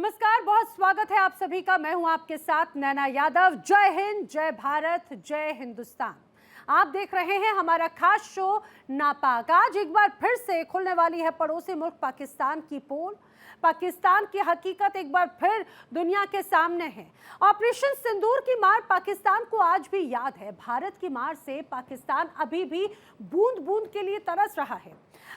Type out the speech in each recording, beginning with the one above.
नमस्कार, बहुत स्वागत है आप सभी का। मैं हूं आपके साथ नैना यादव। जय हिंद, जय भारत, जय हिंदुस्तान। आप देख रहे हैं हमारा खास शो नापाक। आज एक बार फिर से खुलने वाली है पड़ोसी मुल्क पाकिस्तान की पोल। पाकिस्तान की हकीकत एक बार फिर दुनिया के सामने है। ऑपरेशन सिंदूर की मार पाकिस्तान को आज भी याद है। भारत की मार से पाकिस्तान अभी भी बूंद बूंद के लिए तरस रहा है।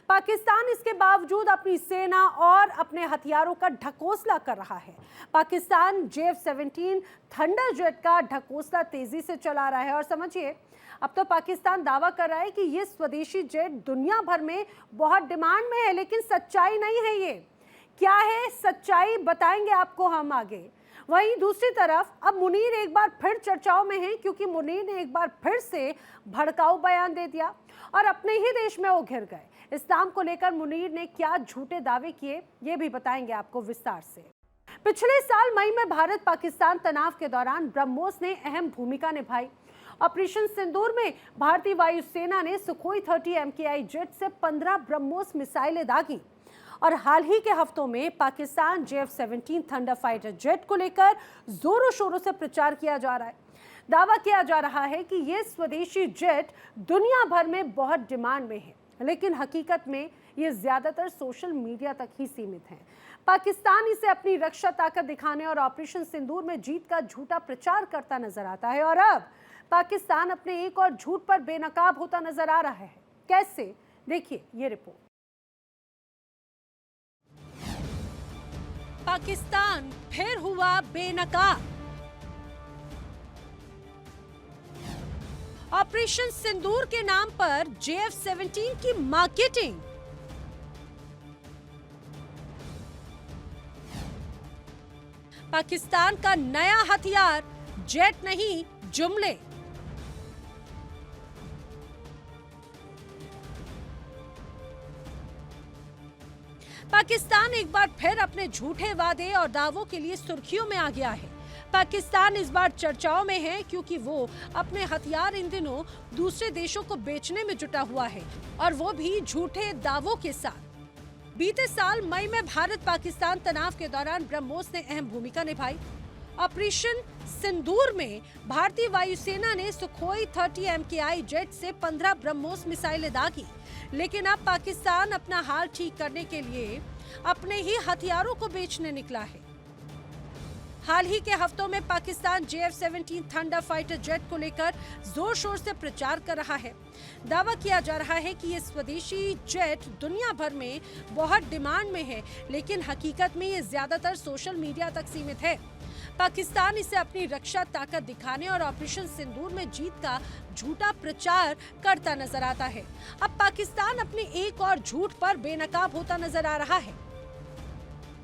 पाकिस्तान इसके बावजूद अपनी सेना और अपने हथियारों का ढकोसला कर रहा है। पाकिस्तान JF-17 थंडर जेट का ढकोसला तेजी से चला रहा है और समझिए, अब तो पाकिस्तान दावा कर रहा है कि ये स्वदेशी जेट दुनिया भर में बहुत डिमांड में है, लेकिन सच्चाई नहीं है। ये क्या है सच्चाई, बताएंगे आपको हम आगे। वहीं दूसरी तरफ अब मुनीर एक बार फिर चर्चाओं में है, क्योंकि मुनीर ने एक बार फिर से भड़काऊ बयान दे दिया और अपने ही देश में वो घिर गए। इस्लाम को लेकर मुनीर ने क्या झूठे दावे किए, ये भी बताएंगे आपको विस्तार से। पिछले साल मई में भारत पाकिस्तान तनाव के दौरान ब्रह्मोस ने अहम भूमिका निभाई। ऑपरेशन सिंदूर में भारतीय वायुसेना ने सुखोई 30 MKI जेट से 15 ब्रह्मोस मिसाइलें दागी और हाल ही के हफ्तों में Pakistan JF-17 thunder fighter jet को लेकर जोरों शोरों से प्रचार किया जा रहा है। दावा किया जा रहा है कि ये स्वदेशी जेट दुनिया भर में बहुत डिमांड में है, लेकिन हकीकत में ये ज्यादातर सोशल मीडिया तक ही सीमित है। पाकिस्तान इसे अपनी रक्षा ताकत दिखाने और ऑपरेशन सिंदूर में जीत का झूठा प्रचार करता नजर आता है और अब पाकिस्तान अपने एक और झूठ पर बेनकाब होता नजर आ रहा है। कैसे, देखिए ये रिपोर्ट। पाकिस्तान फिर हुआ बेनकाब। ऑपरेशन सिंदूर के नाम पर JF-17 की मार्केटिंग। पाकिस्तान का नया हथियार जेट नहीं, जुमले। पाकिस्तान एक बार फिर अपने झूठे वादे और दावों के लिए सुर्खियों में आ गया है। पाकिस्तान इस बार चर्चाओं में है क्योंकि वो अपने हथियार इन दिनों दूसरे देशों को बेचने में जुटा हुआ है, और वो भी झूठे दावों के साथ। बीते साल मई में भारत पाकिस्तान तनाव के दौरान ब्रह्मोस ने अहम भूमिका निभाई। ऑपरेशन सिंदूर में भारतीय वायुसेना ने सुखोई 30 MKI जेट से 15 ब्रह्मोस मिसाइलें दागी, लेकिन अब पाकिस्तान अपना हाल ठीक करने के लिए अपने ही हथियारों को बेचने निकला है। हाल ही के हफ्तों में Pakistan JF-17 thunder fighter jet को लेकर जोर शोर से प्रचार कर रहा है। दावा किया जा रहा है कि ये स्वदेशी जेट दुनिया भर में बहुत डिमांड में है, लेकिन हकीकत में ये ज्यादातर सोशल मीडिया तक सीमित है। पाकिस्तान इसे अपनी रक्षा ताकत दिखाने और ऑपरेशन सिंदूर में जीत का झूठा प्रचार करता नजर आता है। अब पाकिस्तान अपने एक और झूठ पर बेनकाब होता नजर आ रहा है।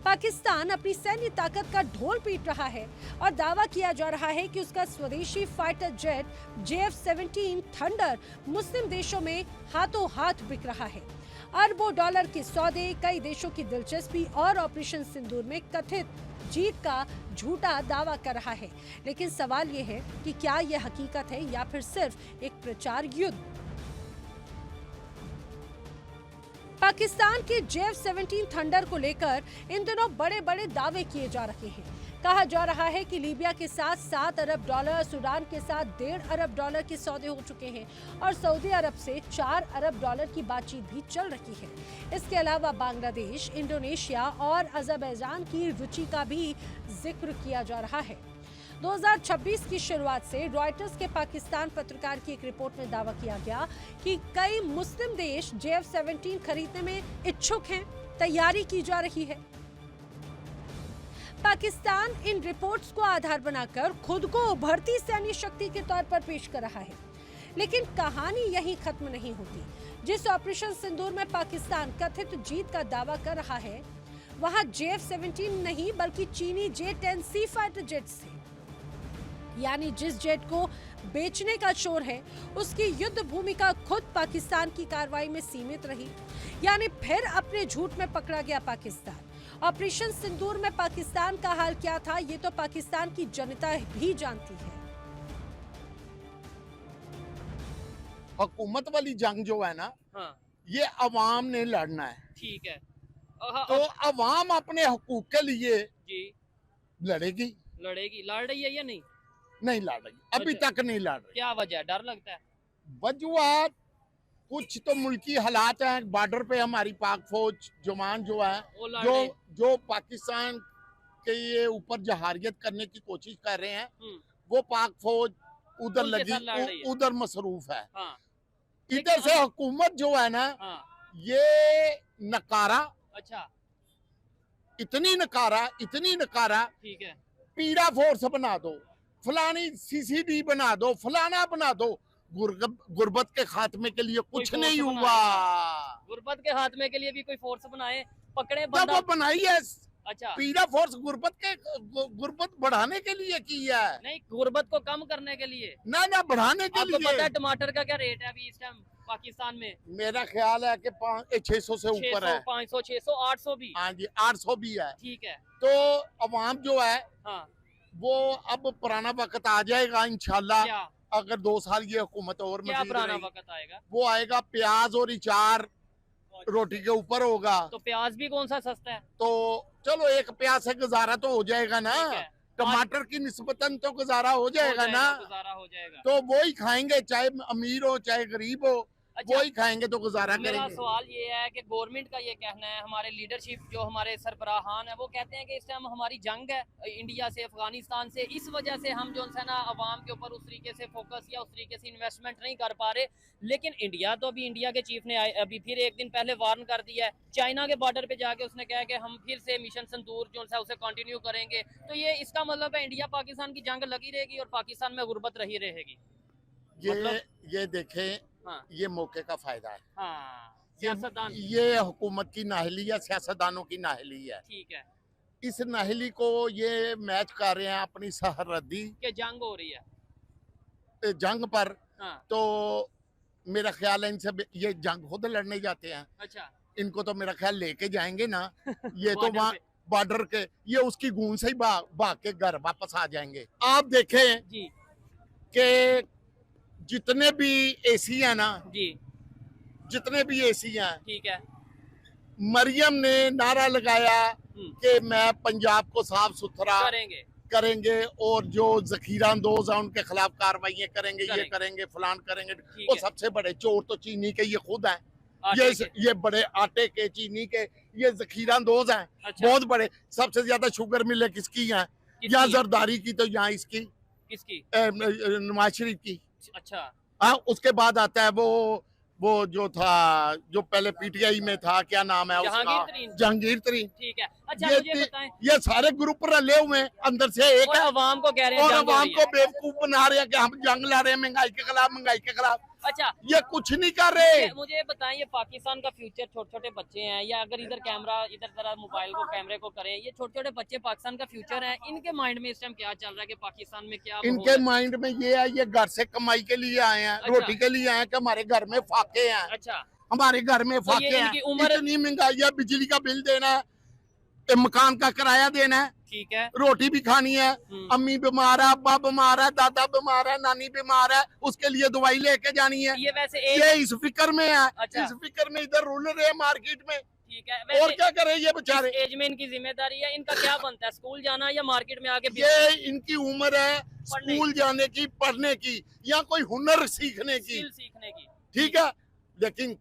पाकिस्तान अपनी सैन्य ताकत का ढोल पीट रहा है और दावा किया जा रहा है कि उसका स्वदेशी फाइटर जेट JF-17 थंडर मुस्लिम देशों में हाथों हाथ बिक रहा है। अरबों डॉलर के सौदे, कई देशों की दिलचस्पी और ऑपरेशन सिंदूर में कथित जीत का झूठा दावा कर रहा है। लेकिन सवाल ये है कि क्या यह हकीकत है या फिर सिर्फ एक प्रचार युद्ध। पाकिस्तान के JF-17 थंडर को लेकर इन दिनों बड़े बड़े दावे किए जा रहे हैं। कहा जा रहा है कि लीबिया के साथ 7 अरब डॉलर, सूडान के साथ 1.5 अरब डॉलर के सौदे हो चुके हैं और सऊदी अरब से 4 अरब डॉलर की बातचीत भी चल रही है। इसके अलावा बांग्लादेश, इंडोनेशिया और अज़रबैजान की रुचि का भी जिक्र किया जा रहा है। 2026 की शुरुआत से रॉयटर्स के पाकिस्तान पत्रकार की एक रिपोर्ट में दावा किया गया कि कई मुस्लिम देश JF-17 खरीदने में इच्छुक हैं, तैयारी की जा रही है। पाकिस्तान इन रिपोर्ट्स को आधार बनाकर खुद को उभरती सैन्य शक्ति के तौर पर पेश कर रहा है, लेकिन कहानी यही खत्म नहीं होती। जिस ऑपरेशन सिंदूर में पाकिस्तान कथित जीत का दावा कर रहा है, वहां JF-17 नहीं बल्कि चीनी J-10C फाइटर जेट्स थे। यानी जिस जेट को बेचने का शोर है, उसकी युद्ध भूमिका खुद पाकिस्तान की कार्रवाई में सीमित रही। यानी फिर अपने झूठ में पकड़ा गया पाकिस्तान। ऑपरेशन सिंदूर में पाकिस्तान का हाल क्या था, ये तो पाकिस्तान की जनता भी जानती है। हुकूमत वाली जंग जो है ना, हाँ, ये अवाम ने लड़ना है। ठीक है। तो अवाम अपने हकूक के लिए जी लड़ेगी। लड़ेगी, लड़ रही है या नहीं? नहीं लड़ रही, अभी अच्छा। तक नहीं लड़ रही। क्या वजह है, डर लगता है? वजूहत कुछ तो मुल्की हालात हैं, बॉर्डर पे हमारी पाक फौज जवान जो है, वो लड़ जो रहे। जो पाकिस्तान के ये ऊपर जहारियत करने की कोशिश कर रहे हैं, वो पाक फौज उधर उनके लगी, साथ लड़ रही है। उधर मसरूफ है। हाँ इधर से हुकूमत जो है ना, हाँ। ये नकारा, अच्छा इतनी नकारा, इतनी नकारा, ठीक है। पीड़ा फोर्स बना दो, फलानी सीसीडी बना दो, फलाना बना दो, गुर्बत के खात्मे के लिए कुछ फोर्स नहीं बनाए। हुआ। गुर्बत के हाथ में के लिए भी कोई फोर्स बनाए, पकड़े जब बंदा। वो बनाई है अच्छा पीड़ा फोर्स गुर्बत बढ़ाने के लिए की है, नहीं, गुर्बत को कम करने के लिए। ना बढ़ाने के आपको पता लिए। है टमाटर का क्या रेट है अभी इस टाइम पाकिस्तान में? मेरा ख्याल है कि 600 से ऊपर 600, है। 500, 600, 800 भी। हाँ जी, 800 भी है। ठीक है। तो अवाम जो है हाँ वो अब पुराना वक्त आ जाएगा इंशाल्लाह। क्या अगर 2 साल ये हुकूमत और क्या मजीद पुराना रहेगी, वक्त आएगा? वो आएगा प्याज और अचार रोटी के ऊपर होगा। तो प्याज भी कौन सा सस्ता है? तो चलो एक प्याज से गुजारा तो हो जाएगा ना, ठीक है। टमाटर की निस्बतन तो गुजारा हो जाएगा ना। गुजारा हो जाएगा। तो वो ही खाएंगे, चाहे अमीर हो चाहे गरीब हो, अच्छा, वो ही खाएंगे तो गुजारा मेरा करेंगे। सवाल ये है कि गवर्नमेंट का ये कहना है, हमारे लीडरशिप जो हमारे सरबराहान है वो कहते हैं कि इस टाइम हमारी जंग है इंडिया से, अफगानिस्तान से, इस वजह से हम जो है ना अवाम के ऊपर उस तरीके से फोकस या उस तरीके से इन्वेस्टमेंट नहीं कर पा रहे। लेकिन इंडिया तो अभी इंडिया के चीफ ने अभी फिर एक दिन पहले वार्न कर दिया है, चाइना के बॉर्डर पे जाके उसने कहा कि हम फिर से मिशन संदूर जो है उसे कंटिन्यू करेंगे। तो ये इसका मतलब है इंडिया पाकिस्तान की जंग लगी रहेगी और पाकिस्तान में गुर्बत रही रहेगी। ये देखें, हाँ ये मौके का फायदा है। हाँ, सियासतदान। ये हुकूमत की नाहली है, सियासतदानों की नाहली है। ठीक है इस नाहली को ये मैच कर रहे हैं अपनी सरहदी कि जंग हो रही है जंग पर। हाँ। तो मेरा ख्याल है इनसे ये जंग खुद लड़ने जाते हैं। अच्छा इनको तो मेरा ख्याल लेके जाएंगे ना, ये तो बॉर्डर वहाँ पे। बॉर्डर के, ये उसकी गूंज से ही भाग के घर वापस आ जाएंगे। आप देखें जी कि जितने भी एसी हैं ना, जी जितने भी एसी हैं, ठीक है। मरियम ने नारा लगाया कि मैं पंजाब को साफ सुथरा करेंगे करेंगे और जो जखीरा अंदोज है उनके खिलाफ कार्रवाई करेंगे, ये करेंगे। करेंगे, फलान करेंगे। ठीक वो है। सबसे बड़े चोर तो चीनी के ये खुद हैं। आटे के। ये बड़े आटे के, चीनी के, ये जखीरा अंदोज हैं। अच्छा। बहुत बड़े। सबसे ज्यादा शुगर मिले किसकी हैं? किसकी या है? जरदारी की, तो यहाँ इसकी किसकी? नवाज शरीफ की। अच्छा हाँ, उसके बाद आता है वो जो था, जो पहले पीटीआई में था, क्या नाम है उसका? जहांगीर तरीन। जहांगीर तरीन। ठीक है। अच्छा मुझे बताएं, ये सारे ग्रुप रले हुए हैं, अंदर से एक और है, अवाम को कह रहे हैं और जंग हो अवाम रही को है। बेवकूफ बना रहे हैं कि हम जंग ला रहे हैं महंगाई के खिलाफ, महंगाई के खिलाफ। अच्छा ये कुछ नहीं कर रहे। मुझे बताएं, ये पाकिस्तान का फ्यूचर, छोटे छोटे बच्चे हैं, या अगर इधर कैमरा, इधर जरा मोबाइल को कैमरे को करें, ये छोटे छोटे बच्चे पाकिस्तान का फ्यूचर है, इनके माइंड में इस टाइम क्या चल रहा है कि पाकिस्तान में क्या माहौल इनके है? माइंड में ये है, ये घर से कमाई के लिए आए हैं, अच्छा। रोटी के लिए आए हैं कि हमारे घर में फाके हैं, अच्छा हमारे घर में तो ये फाके हैं। इनकी उम्र- इतनी महंगाई है, बिजली का बिल देना है, मकान का किराया देना है, ठीक है। रोटी भी खानी है, अम्मी बीमार है, अब्बा बीमार है, दादा बीमार है, नानी बीमार है, उसके लिए दवाई लेके जानी है। ये वैसे ये इस फिक्र में है। अच्छा। इस फिक्र में इधर रुल रहे हैं मार्केट में। ठीक है। और वैसे क्या करे ये बेचारे? एज में इनकी जिम्मेदारी है, इनका क्या बनता है, स्कूल जाना या मार्केट में आके ये इनकी उम्र है पढ़ने स्कूल जाने की, पढ़ने की, या कोई हुनर सीखने की। स्किल सीखने की? ठीक है, लेकिन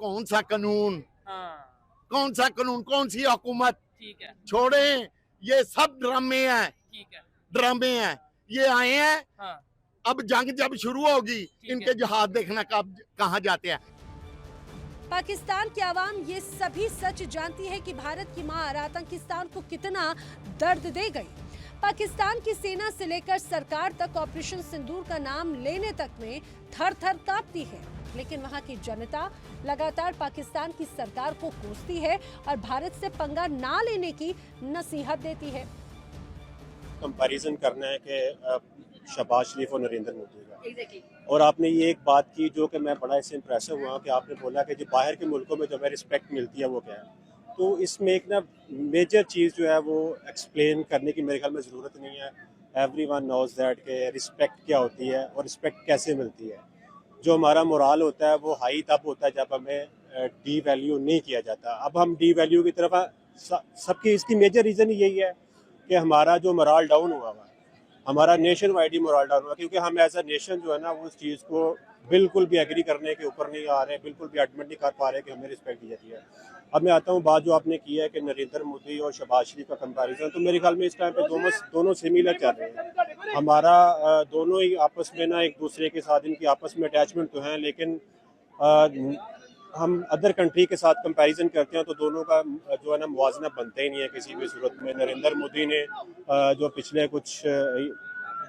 कौन सा कानून, हाँ कौन सा कानून, कौन सी हुकूमत? ठीक है छोड़े, ये सब ड्रामे हैं, ठीक है। ड्रामे हैं। ये आए हैं, हाँ अब जंग जब शुरू होगी, है। इनके जहाज देखना कब कहाँ जाते हैं। पाकिस्तान की आवाम ये सभी सच जानती है कि भारत की मार आतंकिस्तान को कितना दर्द दे गई। पाकिस्तान की सेना से लेकर सरकार तक ऑपरेशन सिंदूर का नाम लेने तक में थर थर कांपती है, लेकिन वहां की जनता लगातार पाकिस्तान की सरकार को कोसती है और भारत से पंगा ना लेने की नसीहत देती है। कंपैरिजन करना है कि शहबाज शरीफ और नरेंद्र मोदी का। और आपने ये एक बात की जो कि मैं बड़ा इससे इम्प्रेसिव हुआ कि आपने बोला कि जो बाहर के मुल्कों में जो हमें रिस्पेक्ट मिलती है वो क्या है। तो इसमें एक ना मेजर चीज़ जो है वो एक्सप्लेन करने की मेरे ख्याल में ज़रूरत नहीं है। एवरीवन नोज़ दैट के रिस्पेक्ट क्या होती है और रिस्पेक्ट कैसे मिलती है। जो हमारा मोराल होता है वो हाई तब होता है जब हमें डी वैल्यू नहीं किया जाता। अब हम डी वैल्यू की तरफ सबकी इसकी मेजर रीज़न यही है कि हमारा जो मोराल डाउन हुआ है, हमारा नेशन वाइड ही मोराल डाउन हुआ, क्योंकि हम एज अ नेशन जो है ना वो उस चीज़ को बिल्कुल भी एग्री करने के ऊपर नहीं आ रहे, बिल्कुल भी एडमिट नहीं कर पा रहे कि हमें रिस्पेक्ट दी जाती है। अब मैं आता हूँ बात जो आपने की है कि नरेंद्र मोदी और शहबाज शरीफ का कंपैरिजन, तो मेरे ख्याल में इस टाइम पे दोनों सिमिलर चल रहे हैं। हमारा दोनों ही आपस में ना एक दूसरे के साथ इनकी आपस में अटैचमेंट तो हैं, लेकिन हम अदर कंट्री के साथ कंपैरिजन करते हैं तो दोनों का जो है ना मुवाजना बनता ही नहीं है किसी भी सूरत में। नरेंद्र मोदी ने जो पिछले कुछ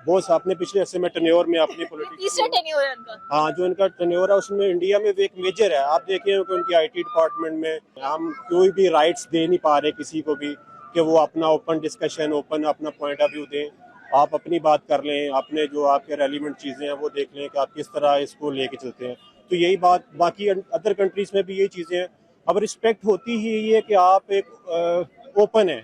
बहुत आपने पिछले अरसे में टेन्योर में अपनी तीसरा टेन्योर है उनका। हाँ, जो इनका टेन्योर है उसमें इंडिया में भी एक मेजर है। आप देखिए कि उनकी IT डिपार्टमेंट में हम कोई भी राइट्स दे नहीं पा रहे किसी को भी कि वो अपना ओपन डिस्कशन, ओपन अपना पॉइंट ऑफ व्यू दें। आप अपनी बात कर लें, अपने जो आपके रेलिवेंट चीज़ें हैं वो देख लें कि आप किस तरह इसको लेके चलते हैं। तो यही बात बाकी अदर कंट्रीज में भी यही चीज़ें हैं। अब रिस्पेक्ट होती ही यही है कि आप एक ओपन है,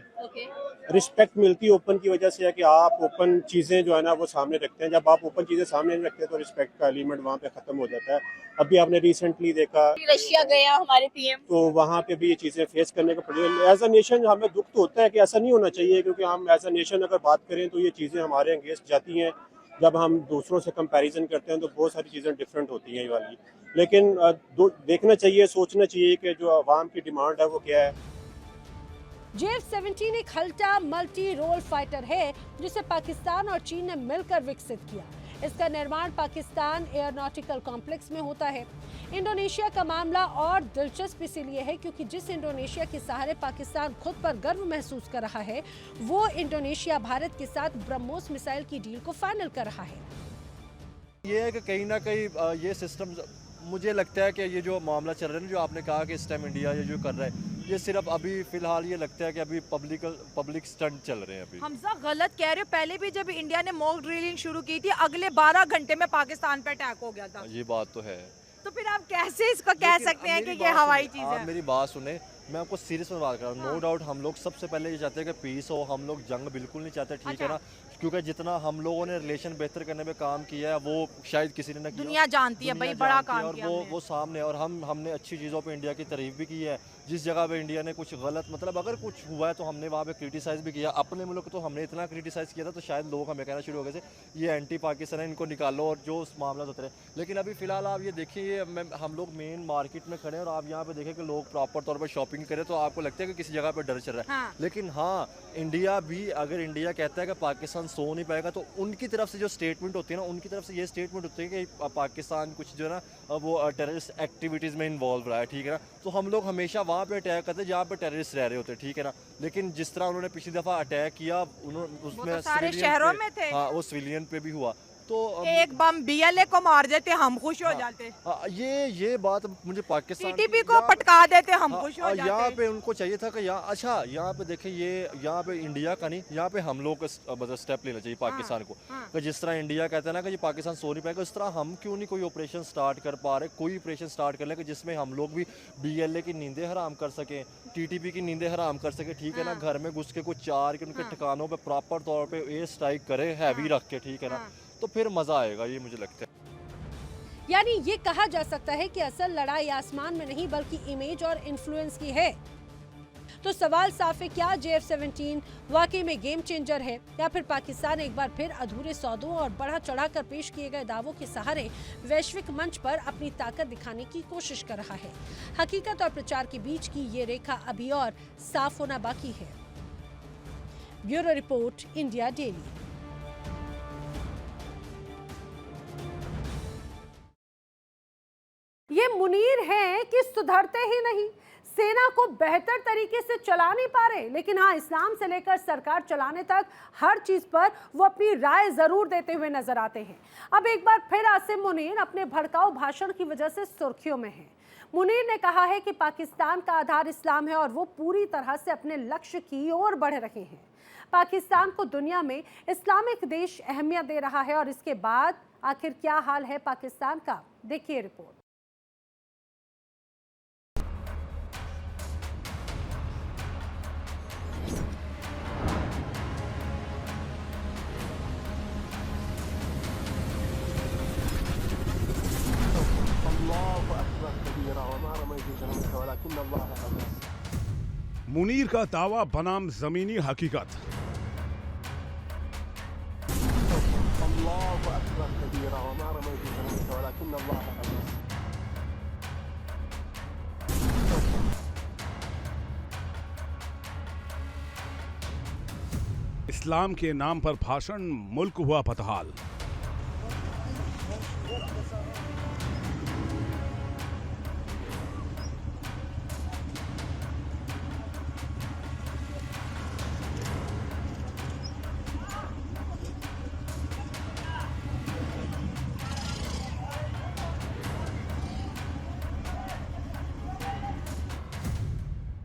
रिस्पेक्ट मिलती ओपन की वजह से है कि आप ओपन चीज़ें जो है ना वो सामने रखते हैं। जब आप ओपन चीज़ें सामने नहीं रखते तो रिस्पेक्ट का एलिमेंट वहाँ पे ख़त्म हो जाता है। अभी आपने रिसेंटली देखा रशिया गया हमारे PM, तो वहाँ पे भी ये चीज़ें फेस करने का पड़ेगा। एज अ नेशन हमें दुख तो होता है कि ऐसा नहीं होना चाहिए, क्योंकि हम एज अ नेशन अगर बात करें तो ये चीज़ें हमारे अगेंस्ट जाती हैं। जब हम दूसरों से कंपैरिजन करते हैं तो बहुत सारी चीज़ें डिफरेंट होती हैं ये वाली, लेकिन देखना चाहिए, सोचना चाहिए कि जो आवाम की डिमांड है वो क्या है। JF-17 एक हल्टा मल्टी रोल फाइटर है जिसे पाकिस्तान और चीन ने मिलकर विकसित किया। इसका निर्माण पाकिस्तान एयरोनॉटिकल कॉम्प्लेक्स में होता है। इंडोनेशिया का मामला और दिलचस्प इसीलिए है क्योंकि जिस इंडोनेशिया के सहारे पाकिस्तान खुद पर गर्व महसूस कर रहा है, वो इंडोनेशिया भारत के साथ ब्रह्मोस मिसाइल की डील को फाइनल कर रहा है। ये है कि कहीं ना कहीं ये सिस्टम, मुझे लगता है कि ये जो मामला चल रहा है ना, जो आपने कहा कि इस टाइम इंडिया ये जो कर रहा है, ये सिर्फ अभी फिलहाल ये लगता है कि अभी पब्लिक स्टंट चल रहे हैं अभी। हमजा गलत कह रहे हो, पहले भी जब इंडिया ने मॉक ड्रिलिंग शुरू की थी अगले 12 घंटे में पाकिस्तान पे अटैक हो गया था। ये बात तो है, तो फिर आप कैसे इसको कह सकते हैं कि ये हवाई चीज आप है? मेरी बात सुने, मैं आपको सीरियस में बात कर रहा हूँ। नो डाउट हम लोग सबसे पहले ये चाहते हैं कि पीस हो, हम लोग जंग बिल्कुल नहीं चाहते, ठीक है ना, क्योंकि जितना हम लोगों ने रिलेशन बेहतर करने में काम किया है वो शायद किसी ने ना किया। दुनिया जानती है भाई, बड़ा काम और किया वो सामने, और हमने अच्छी चीज़ों पे इंडिया की तारीफ भी की है। जिस जगह पे इंडिया ने कुछ गलत, मतलब अगर कुछ हुआ है तो हमने वहाँ पे क्रिटिसाइज़ भी किया। अपने मुल्क तो हमने इतना क्रिटिसाइज़ किया था तो शायद लोग हमें कहना शुरू हो गए थे ये एंटी पाकिस्तान है, इनको निकालो, और जो मामला होते रहे। लेकिन अभी फ़िलहाल आप ये देखिए, हम लोग मेन मार्केट में खड़े हैं और आप यहाँ पे देखें कि लोग प्रॉपर तौर पर शॉपिंग करें तो आपको लगता है कि किसी जगह पर डर चल रहा है। हाँ। लेकिन हाँ, इंडिया भी, अगर इंडिया कहता है कि पाकिस्तान सो नहीं पाएगा तो उनकी तरफ से जो स्टेटमेंट होती है ना, उनकी तरफ से ये स्टेटमेंट होती है कि पाकिस्तान कुछ जो है ना वो टेररिस्ट एक्टिविटीज़ में इन्वॉल्व रहा है, ठीक है ना। तो हम लोग हमेशा वहाँ पे अटैक करते हैं जहाँ पे टेररिस्ट रह रहे होते हैं, ठीक है ना। लेकिन जिस तरह उन्होंने पिछली दफ़ा अटैक किया, उसमें तो सारे शहरों में थे। हाँ, वो सिविलियन पे भी हुआ। तो एक बम BLA को मार देते हम खुश हो जाते, ये बात मुझे पाकिस्तान TTP को पटका देते हम खुश हो यहाँ जाते। पे उनको चाहिए था कि यहाँ पे देखें, ये यहाँ पे इंडिया का नहीं, यहाँ पे हम लोग मतलब स्टेप लेना चाहिए पाकिस्तान को। कि जिस तरह इंडिया कहता है ना कि ये पाकिस्तान सो नहीं पाएगा, उस तरह हम क्यों नहीं कोई ऑपरेशन स्टार्ट कर पा रहे, कोई ऑपरेशन स्टार्ट कर ले कि जिसमें हम लोग भी BLA की नींदें हराम कर सकें, TTP की नींदें हराम कर सकें, ठीक है ना। घर में घुस के कुछ चार के उनके ठिकानों पे प्रॉपर तौर पे एयर स्ट्राइक करे, हैवी रख के, ठीक है ना, तो फिर मज़ा आएगा, ये मुझे लगता है। यानी ये कहा जा सकता है कि असल लड़ाई आसमान में नहीं बल्कि इमेज और इन्फ्लुएंस की है। तो सवाल साफ है, क्या JF-17 वाकई में गेम चेंजर है या फिर पाकिस्तान एक बार फिर अधूरे सौदों और बढ़ा चढ़ाकर पेश किए गए दावों के सहारे वैश्विक मंच पर अपनी ताकत दिखाने की कोशिश कर रहा है? हकीकत और प्रचार के बीच की ये रेखा अभी और साफ होना बाकी है। Bureau report, India daily. ये मुनीर हैं कि सुधरते ही नहीं, सेना को बेहतर तरीके से चला नहीं पा रहे, लेकिन हाँ, इस्लाम से लेकर सरकार चलाने तक हर चीज पर वो अपनी राय जरूर देते हुए नजर आते हैं। अब एक बार फिर आसिम मुनीर अपने भड़काऊ भाषण की वजह से सुर्खियों में हैं। मुनीर ने कहा है कि पाकिस्तान का आधार इस्लाम है और वो पूरी तरह से अपने लक्ष्य की ओर बढ़ रहे हैं। पाकिस्तान को दुनिया में इस्लामिक देश अहमियत दे रहा है और इसके बाद आखिर क्या हाल है पाकिस्तान का, देखिए रिपोर्ट। मुनीर का दावा बनाम जमीनी हकीकत। इस्लाम के नाम पर भाषण, मुल्क हुआ बदहाल।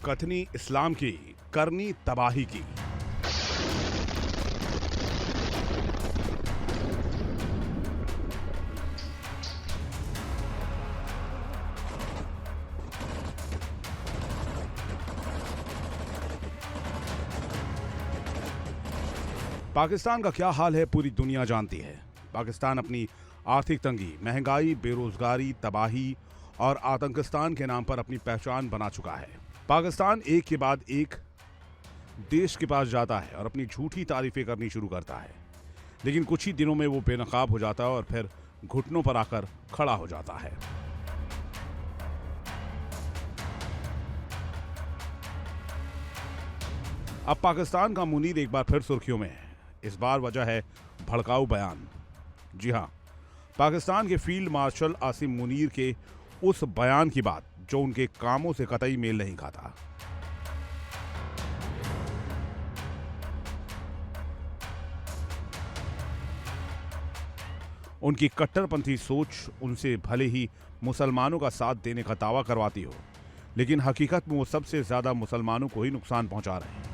कथनी इस्लाम की, करनी तबाही की। पाकिस्तान का क्या हाल है पूरी दुनिया जानती है। पाकिस्तान अपनी आर्थिक तंगी, महंगाई, बेरोजगारी, तबाही और आतंकिस्तान के नाम पर अपनी पहचान बना चुका है। पाकिस्तान एक के बाद एक देश के पास जाता है और अपनी झूठी तारीफें करनी शुरू करता है, लेकिन कुछ ही दिनों में वो बेनकाब हो जाता है और फिर घुटनों पर आकर खड़ा हो जाता है। अब पाकिस्तान का मुनीर एक बार फिर सुर्खियों में है। इस बार वजह है भड़काऊ बयान। जी हां, पाकिस्तान के फील्ड मार्शल आसिम मुनीर के उस बयान की बात जो उनके कामों से कतई मेल नहीं खाता। उनकी कट्टरपंथी सोच उनसे भले ही मुसलमानों का साथ देने का दावा करवाती हो, लेकिन हकीकत में वो सबसे ज्यादा मुसलमानों को ही नुकसान पहुंचा रहे हैं।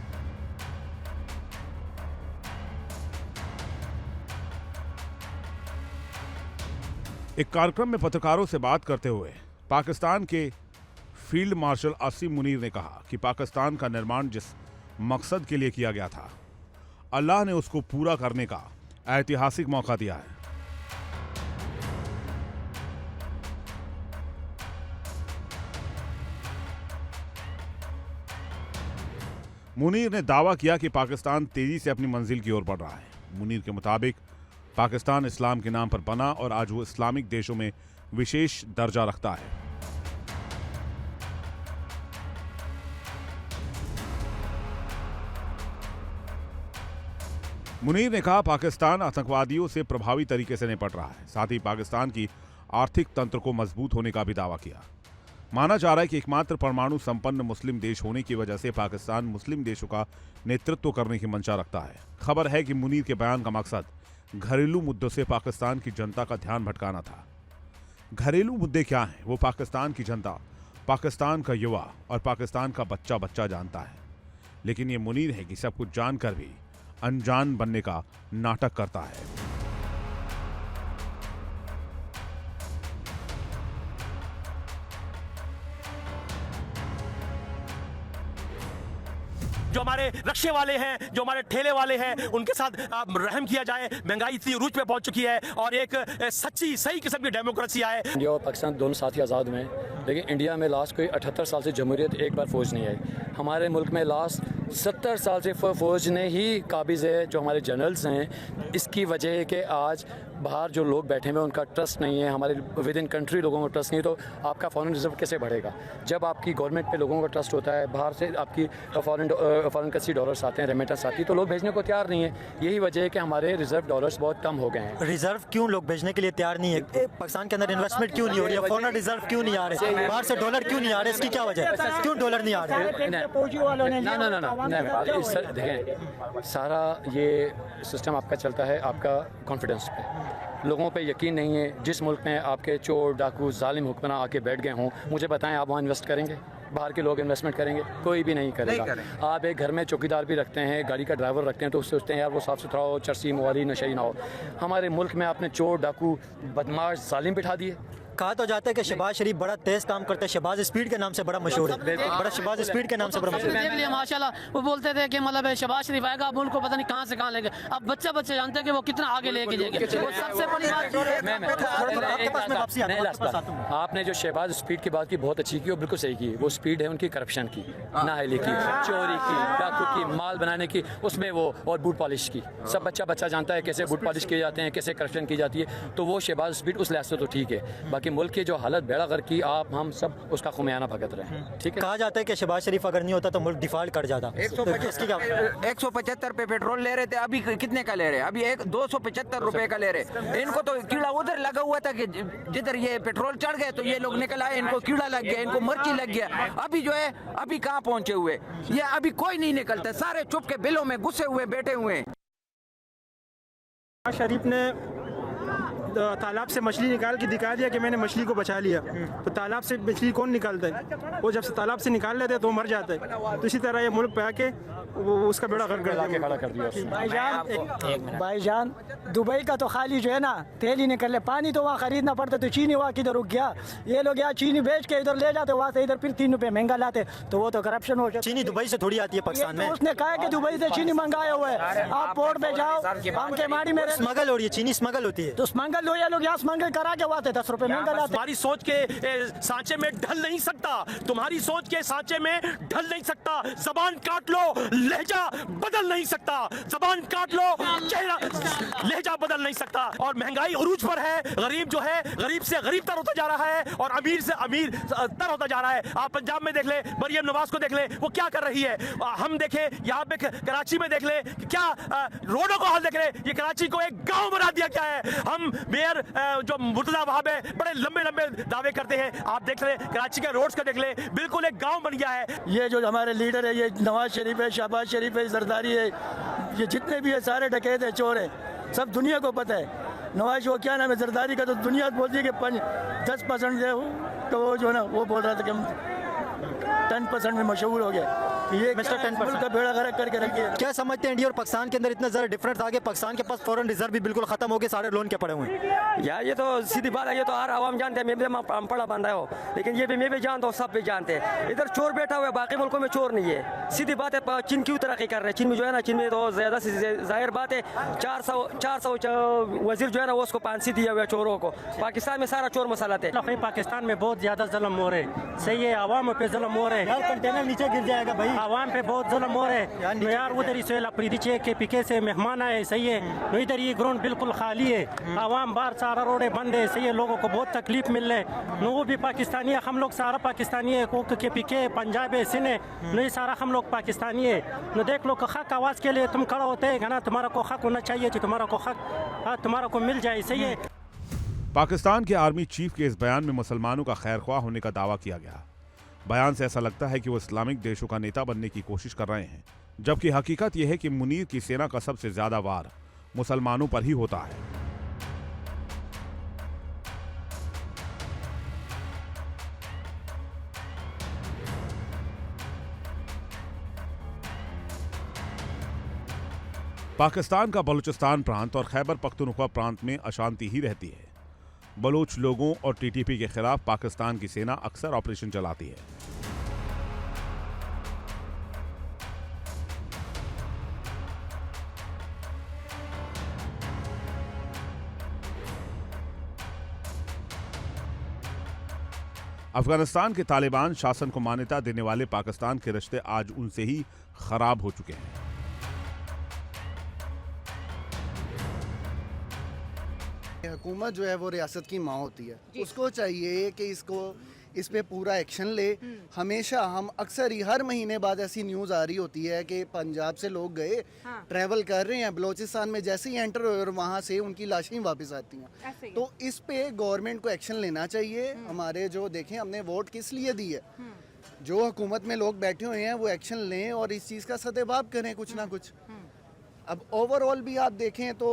एक कार्यक्रम में पत्रकारों से बात करते हुए पाकिस्तान के फील्ड मार्शल आसिम मुनीर ने कहा कि पाकिस्तान का निर्माण जिस मकसद के लिए किया गया था, अल्लाह ने उसको पूरा करने का ऐतिहासिक मौका दिया है। मुनीर ने दावा किया कि पाकिस्तान तेजी से अपनी मंजिल की ओर बढ़ रहा है। मुनीर के मुताबिक पाकिस्तान इस्लाम के नाम पर बना और आज वो इस्लामिक देशों में विशेष दर्जा रखता है। मुनीर ने कहा, पाकिस्तान आतंकवादियों से प्रभावी तरीके से निपट रहा है। साथ ही पाकिस्तान की आर्थिक तंत्र को मजबूत होने का भी दावा किया। माना जा रहा है कि एकमात्र परमाणु संपन्न मुस्लिम देश होने की वजह से पाकिस्तान मुस्लिम देशों का नेतृत्व करने की मंशा रखता है। खबर है कि मुनीर के बयान का मकसद घरेलू मुद्दों से पाकिस्तान की जनता का ध्यान भटकाना था। घरेलू मुद्दे क्या हैं, वो पाकिस्तान की जनता, पाकिस्तान का युवा और पाकिस्तान का बच्चा बच्चा जानता है। लेकिन ये मुनीर है कि सब कुछ जानकर भी अनजान बनने का नाटक करता है। जो हमारे रक्शे वाले हैं, जो हमारे ठेले वाले हैं, उनके साथ रहम किया जाए। महंगाई इतनी रूज पे पहुंच चुकी है और एक सच्ची सही किस्म की डेमोक्रेसी आए। इंडिया और पाकिस्तान दोनों साथ ही आज़ाद हुए हैं, लेकिन इंडिया में लास्ट कोई 78 साल से जमहूरियत एक बार फौज नहीं आई। हमारे मुल्क में लास्ट 70 साल से फौज ने ही काबिज़ है। जो हमारे जनरल्स हैं, इसकी वजह है कि आज बाहर जो लोग बैठे हुए हैं उनका ट्रस्ट नहीं है, हमारे विद इन कंट्री लोगों को ट्रस्ट नहीं है, तो आपका फॉरेन रिजर्व कैसे बढ़ेगा? जब आपकी गवर्नमेंट पे लोगों का ट्रस्ट होता है, बाहर से आपकी फॉरेन करेंसी डॉलर्स आते हैं, रेमिटेंस आती है, तो लोग भेजने को तैयार नहीं है। यही वजह है कि हमारे रिजर्व डॉलर्स बहुत कम हो गए हैं। रिजर्व क्यों लोग भेजने के लिए तैयार नहीं है? पाकिस्तान के अंदर इन्वेस्टमेंट क्यों नहीं हो रही है? फॉरेन रिजर्व क्यों नहीं आ रहे? बाहर से डॉलर क्यों नहीं आ रहे? इसकी क्या वजह है? क्यों डॉलर नहीं आ रहे? ना देखें, सारा ये सिस्टम आपका चलता है आपका कॉन्फिडेंस पे। लोगों पे यकीन नहीं है। जिस मुल्क में आपके चोर डाकू जालिम हुक्मरान आके बैठ गए हों, मुझे बताएं आप वहाँ इन्वेस्ट करेंगे? बाहर के लोग इन्वेस्टमेंट करेंगे? कोई भी नहीं करेगा। आप एक घर में चौकीदार भी रखते हैं, गाड़ी का ड्राइवर रखते हैं, तो उससे सोचते हैं यार वो साफ़ सुथरा हो, चरसी मुआरी नशे ना हो। हमारे मुल्क में आपने चोर डाकू बदमाश जालिम बिठा दिए, कहा तो जाता है कि शहबाज शरीफ बड़ा तेज काम करते हैं, शहबाज स्पीड के नाम से बड़ा मशहूर है, बड़ा शहबाज स्पीड के नाम से बड़ा मशहूर है। देख लिया माशाल्लाह, वो बोलते थे कि मतलब शहबाज शरीफ आएगा अब उनको पता नहीं कहाँ से कहाँ लेके, अब बच्चे जानते हैं कि वो कितना आगे लेके जाएंगे। वो सबसे बड़ी बात आपने जो शहबाज स्पीड की बात की बहुत अच्छी की और बिल्कुल सही की। वो स्पीड है उनकी करप्शन की, नाअहली की, चोरी की, डाकू की, माल बनाने की, उसमें वो और बूट पॉलिश की। सब बच्चा जानता है कैसे बूट पॉलिश किए जाते हैं, कैसे करप्शन की जाती है। तो वो शहबाज स्पीड उस लिहाज से तो ठीक है। बाकी मुल्क की जो हालत बेड़ा गर्क की आप हम सब उसका खुमियाना भुगत रहे हैं। ठीक है, कहा जाता है कि शहबाज शरीफ अगर नहीं होता तो मुल्क डिफॉल्ट कर जाता। 175 पे पेट्रोल ले रहे थे, अभी कितने का ले रहे हैं? अभी 275 रुपए का ले रहे। इनको तो कीड़ा उधर लगा हुआ था कि जिधर ये पेट्रोल चढ़ गए तो ये लोग निकल आए, इनको कीड़ा लग गया, इनको मिर्ची लग गया। अभी जो है अभी कहाँ पहुंचे हुए, ये अभी कोई नहीं निकलता, सारे चुप के बिलों में घुसे हुए बैठे हुए हैं। शरीफ ने तालाब से मछली निकाल के दिखा दिया कि मैंने मछली को बचा लिया। तो तालाब से मछली कौन निकालता है? वो जब से तालाब से निकाल लेते हैं तो मर जाता है। तो इसी तरह ये मुल्क पे आके वो उसका बेड़ा गर्क कर दिया। भाईजान दुबई का तो खाली जो है ना तेल ही निकल ले, पानी तो वहाँ खरीदना पड़ता, तो चीनी वहाँ किधर रुक गया? ये लोग यहाँ चीनी बेच के इधर ले जाते, वहाँ से इधर फिर 3 रुपए महंगा लाते, तो वो तो करप्शन हो जाता। चीनी दुबई से थोड़ी आती है पाकिस्तान में। उसने कहा कि दुबई से चीनी मंगाए हुए है, आप पोर्ट पे जाओ, बांके मारी में स्मगल हो रही है, चीनी स्मगल होती है। तो स्मगल लो, ये लोग यहाँ स्मगल करा के वहाँ 10 रुपए महंगा लाते। तुम्हारी सोच के सांचे में ढल नहीं सकता, तुम्हारी सोच के सांचे में ढल नहीं सकता। जबान काट लो, लहजा बदल नहीं सकता। जबान काट लो, चेहरा लहजा बदल नहीं सकता। और महंगाई उरूज पर है, गरीब जो है गरीब से गरीब तर होता जा रहा है और अमीर से अमीर तर होता जा रहा है। आप पंजाब में देख ले, मरियम नवाज को देख ले, वो क्या कर रही है। हम देखें यहाँ पे कराची में देख ले, क्या रोडों का हाल देख ले। ये कराची को एक गांव बना दिया क्या है। हम मेयर जो मुर्तजा वहाब है बड़े लंबे लंबे दावे करते हैं, आप देख ले कराची के रोड्स का देख ले, बिल्कुल एक गांव बन गया है। ये जो हमारे लीडर है, ये नवाज शरीफ है, शहबाज शरीफ है, जरदारी है, ये जितने भी है सारे डकैत है, चोर है, सब दुनिया को पता है। नवाज वो क्या नाम है, जरदारी का तो दुनिया बोलती है कि 10% है, तो वो जो है ना वो बोल रहा था कि हम 10% में मशहूर हो गया। ये मिस्टर 10% का बेड़ा गर्क करके रखिए। क्या समझते हैं इंडिया और पाकिस्तान के अंदर इतना ज़्यादा डिफरेंस आ गया? पाकिस्तान के पास फॉरेन रिजर्व भी बिल्कुल खत्म हो गए, सारे लोन के पड़े हुए हैं। यार ये तो सीधी बात है, ये तो हर आवाम जानते हैं, मैं भी पढ़ा बंदा हो, लेकिन ये भी मैं भी जानता हूँ, सब भी जानते हैं। इधर चोर बैठा हुआ है, बाकी मुल्कों में चोर नहीं है। सीधी बात है, चीन क्यों तरक्की कर रहे हैं? चीन में जो है ना, चीन में तो ज़्यादा से जाहिर बात है 400 वजीर जो है ना वो उसको फांसी दिया हुआ है चोरों को। पाकिस्तान में सारा चोर मसाला थे। पाकिस्तान में बहुत ज़्यादा जुल्म हो रहे हैं, सही है, आवाम पे जुल्म हो रहे हैं। कंटेनर नीचे गिर जाएगा भाई, आवाम पे बहुत जुल्म हो रहे हैं। यार उधर इस अप्रीदिचे के पीके से मेहमान आए, सही है, तो इधर ये ग्राउंड बिल्कुल खाली है, आवाम बाहर सारा रोडे बंद है, सही है, लोगों को बहुत तकलीफ मिल रहा है। वो भी पाकिस्तानी है, हम लोग सारा पाकिस्तानी है, कोक के पीके पंजाब है, सिंध है, नहीं सारा हम लोग पाकिस्तानी है। न देख लो हक आवाज़ के लिए तुम खड़ा होते हैं ना, तुम्हारा को हक होना चाहिए कि तुम्हारा को हक तुम्हारा को मिल जाए, सही है। पाकिस्तान के आर्मी चीफ के इस बयान में मुसलमानों का खैरख्वाह होने का दावा किया गया। बयान से ऐसा लगता है कि वो इस्लामिक देशों का नेता बनने की कोशिश कर रहे हैं, जबकि हकीकत यह है कि मुनीर की सेना का सबसे ज्यादा वार मुसलमानों पर ही होता है। पाकिस्तान का बलूचिस्तान प्रांत और खैबर पख्तूनख्वा प्रांत में अशांति ही रहती है। बलूच लोगों और टीटीपी के खिलाफ पाकिस्तान की सेना अक्सर ऑपरेशन चलाती है। अफगानिस्तान के तालिबान शासन को मान्यता देने वाले पाकिस्तान के रिश्ते आज उनसे ही खराब हो चुके हैं। हुकूमत जो है वो रियासत की माँ होती है, उसको चाहिए कि इस पे पूरा एक्शन ले। हमेशा हम अक्सर ही हर महीने बाद ऐसी न्यूज़ आ रही होती है कि पंजाब से लोग गए, ट्रैवल कर रहे हैं, बलूचिस्तान में जैसे ही एंटर हुए और वहाँ से उनकी लाशें वापस आती हैं। तो इस पे गवर्नमेंट को एक्शन लेना चाहिए। हमारे जो देखें हमने वोट किस लिए दी है, जो हुकूमत में लोग बैठे हुए हैं वो एक्शन लें और इस चीज़ का सद्भाव करें कुछ ना कुछ। अब ओवरऑल भी आप देखें तो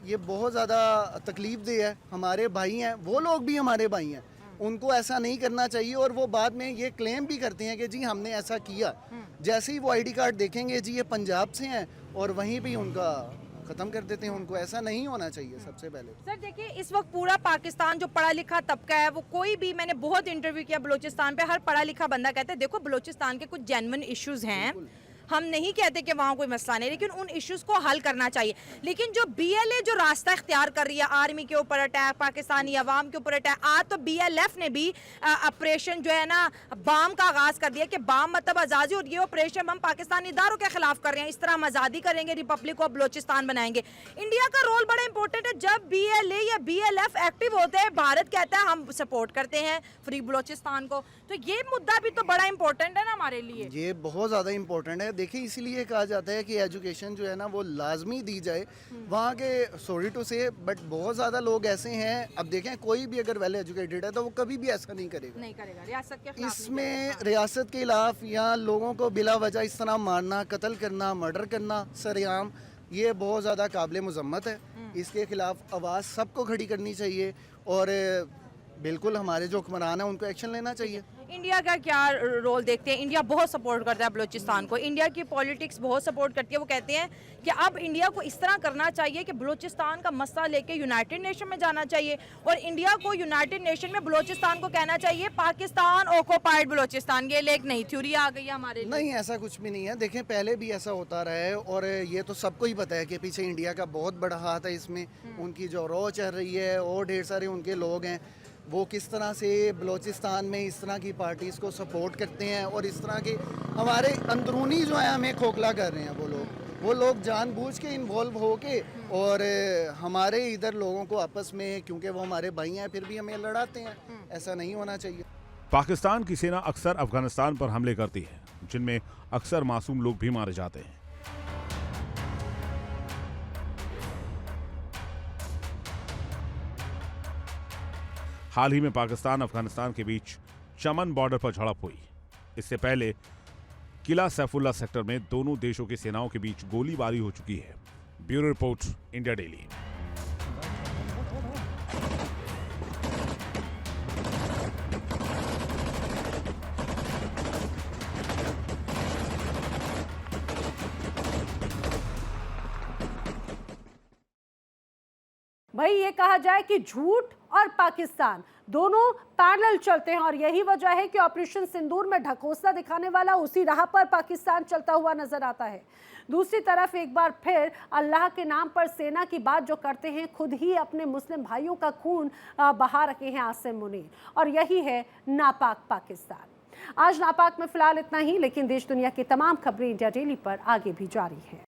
ये बहुत ज़्यादा तकलीफ दे है। हमारे भाई हैं, वो लोग भी हमारे भाई हैं, उनको ऐसा नहीं करना चाहिए। और वो बाद में ये क्लेम भी करते हैं कि जी हमने ऐसा किया। जैसे ही वो आईडी कार्ड देखेंगे जी ये पंजाब से हैं और वहीं पे उनका ख़त्म कर देते हैं उनको। ऐसा नहीं होना चाहिए सबसे पहले। सर देखिए, इस वक्त पूरा पाकिस्तान जो पढ़ा लिखा तबका है, वो कोई भी, मैंने बहुत इंटरव्यू किया बलूचिस्तान पे, हर पढ़ा लिखा बंदा कहता है देखो बलूचिस्तान के कुछ जेन्युइन इश्यूज हैं, हम नहीं कहते कि वहाँ कोई मसला नहीं, लेकिन उन इश्यूज को हल करना चाहिए। लेकिन जो BLA जो रास्ता इख्तियार कर रही है, आर्मी के ऊपर अटैक, पाकिस्तानी अवाम के ऊपर अटैक, आज तो BLF ने भी ऑपरेशन जो है ना बाम का आगाज कर दिया कि बाम मतलब आज़ादी, और ये ऑपरेशन हम पाकिस्तानी इदारों के खिलाफ कर रहे हैं। इस तरह हम आज़ादी करेंगे, रिपब्लिक ऑफ बलोचिस्तान बनाएंगे। इंडिया का रोल बड़ा इंपॉर्टेंट है। जब BLA या BLF एक्टिव होते हैं, भारत कहता है हम सपोर्ट करते हैं फ्री बलोचिस्तान को, तो ये मुद्दा भी तो बड़ा इंपॉर्टेंट है ना हमारे लिए। ये बहुत ज़्यादा इंपॉर्टेंट है। देखिए, इसीलिए कहा जाता है कि एजुकेशन जो है ना वो लाजमी दी जाए वहाँ के। सॉरी टू से, बट बहुत ज़्यादा लोग ऐसे हैं, अब देखें कोई भी अगर वेल एजुकेटेड है तो वो कभी भी ऐसा नहीं करेगा रियासत के खिलाफ इसमें रियासत के खिलाफ या लोगों को बिला वजह इस तरह मारना, कत्ल करना, मर्डर करना सरेआम, ये बहुत ज़्यादा काबिल मजम्मत है। इसके खिलाफ आवाज़ सबको खड़ी करनी चाहिए और बिल्कुल हमारे जो हुक्मरान हैं उनको एक्शन लेना चाहिए। इंडिया का क्या रोल देखते हैं? इंडिया बहुत सपोर्ट करता है बलूचिस्तान को, इंडिया की पॉलिटिक्स बहुत सपोर्ट करती है। वो कहते हैं कि अब इंडिया को इस तरह करना चाहिए कि बलूचिस्तान का मसला लेके यूनाइटेड नेशन में जाना चाहिए, और इंडिया को यूनाइटेड नेशन में बलूचिस्तान को कहना चाहिए पाकिस्तान ऑक्युपाइड बलूचिस्तान। ये एक नई थ्योरी आ गई है हमारे लिए। नहीं, ऐसा कुछ भी नहीं है। देखें, पहले भी ऐसा होता रहा है और ये तो सबको ही पता है कि पीछे इंडिया का बहुत बड़ा हाथ है इसमें। उनकी जो रॉ चल रही है और ढेर सारे उनके लोग हैं, वो किस तरह से बलूचिस्तान में इस तरह की पार्टीज़ को सपोर्ट करते हैं और इस तरह के हमारे अंदरूनी जो है हमें खोखला कर रहे हैं। वो लोग जानबूझ के इन्वॉल्व हो के और हमारे इधर लोगों को आपस में, क्योंकि वो हमारे भाई हैं, फिर भी हमें लड़ाते हैं। ऐसा नहीं होना चाहिए। पाकिस्तान की सेना अक्सर अफगानिस्तान पर हमले करती है, जिनमें अक्सर मासूम लोग भी मारे जाते हैं। हाल ही में पाकिस्तान अफगानिस्तान के बीच चमन बॉर्डर पर झड़प हुई। इससे पहले किला सैफुल्ला सेक्टर में दोनों देशों की सेनाओं के बीच गोलीबारी हो चुकी है। Bureau report, India daily. भाई ये कहा जाए कि झूठ और पाकिस्तान दोनों पैरेलल चलते हैं, और यही वजह है कि ऑपरेशन सिंदूर में ढकोसला दिखाने वाला उसी राह पर पाकिस्तान चलता हुआ नजर आता है। दूसरी तरफ एक बार फिर अल्लाह के नाम पर सेना की बात जो करते हैं, खुद ही अपने मुस्लिम भाइयों का खून बहा रखे हैं आसिम मुनीर, और यही है नापाक पाकिस्तान। आज नापाक में फिलहाल इतना ही, लेकिन देश दुनिया की तमाम खबरें इंडिया डेली पर आगे भी जारी है।